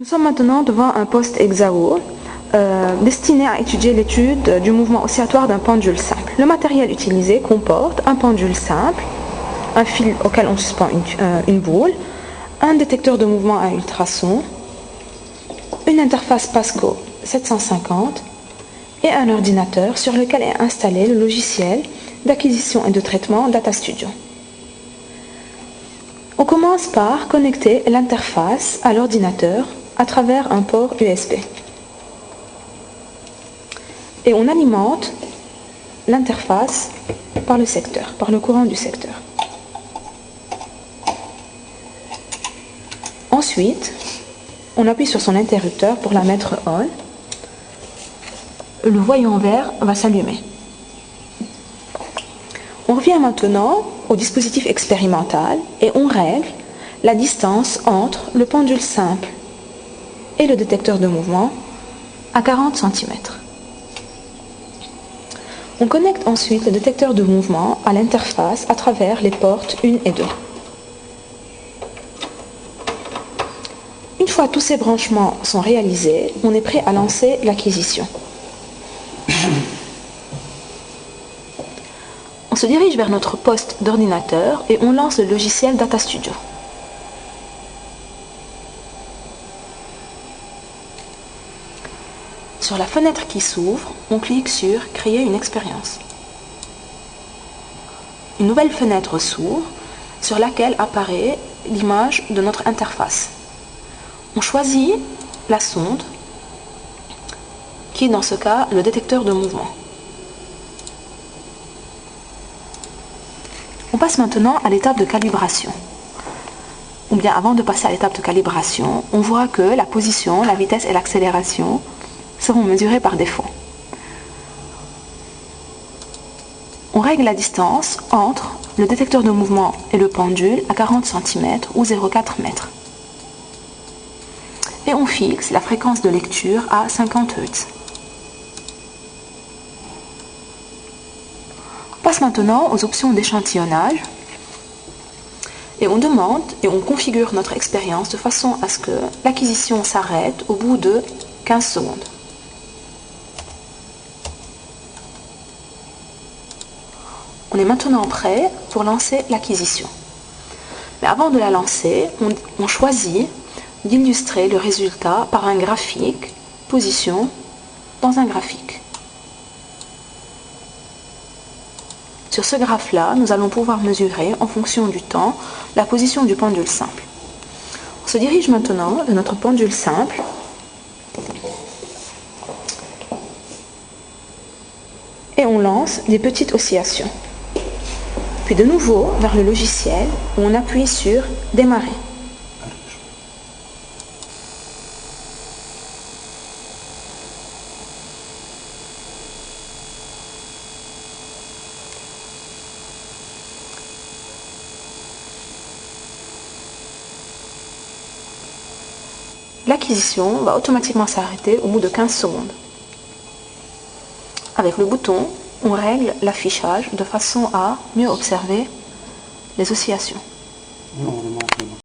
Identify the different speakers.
Speaker 1: Nous sommes maintenant devant un poste Exao destiné à étudier l'étude du mouvement oscillatoire d'un pendule simple. Le matériel utilisé comporte un pendule simple, un fil auquel on suspend une boule, un détecteur de mouvement à ultrasons, une interface Pasco 750 et un ordinateur sur lequel est installé le logiciel d'acquisition et de traitement DataStudio. On commence par connecter l'interface à l'ordinateur à travers un port USB. Et on alimente l'interface par le secteur, par le courant du secteur. Ensuite, on appuie sur son interrupteur pour la mettre on. Le voyant vert va s'allumer. On revient maintenant au dispositif expérimental et on règle la distance entre le pendule simple et le détecteur de mouvement à 40 cm. On connecte ensuite le détecteur de mouvement à l'interface à travers les portes 1 et 2. Une fois tous ces branchements sont réalisés, on est prêt à lancer l'acquisition. On se dirige vers notre poste d'ordinateur et on lance le logiciel DataStudio. Sur la fenêtre qui s'ouvre, on clique sur « Créer une expérience ». Une nouvelle fenêtre s'ouvre sur laquelle apparaît l'image de notre interface. On choisit la sonde, qui est dans ce cas le détecteur de mouvement. On passe maintenant à l'étape de calibration. Ou bien avant de passer à l'étape de calibration, on voit que la position, la vitesse et l'accélération seront mesurées par défaut. On règle la distance entre le détecteur de mouvement et le pendule à 40 cm ou 0,4 m. Et on fixe la fréquence de lecture à 50 Hz. On passe maintenant aux options d'échantillonnage et on demande et on configure notre expérience de façon à ce que l'acquisition s'arrête au bout de 15 secondes. On est maintenant prêt pour lancer l'acquisition. Mais avant de la lancer, on choisit d'illustrer le résultat par un graphique, position dans un graphique. Sur ce graphe-là, nous allons pouvoir mesurer, en fonction du temps, la position du pendule simple. On se dirige maintenant de notre pendule simple et on lance des petites oscillations. Puis de nouveau vers le logiciel où on appuie sur « Démarrer ». L'acquisition va automatiquement s'arrêter au bout de 15 secondes. Avec le bouton, on règle l'affichage de façon à mieux observer les oscillations.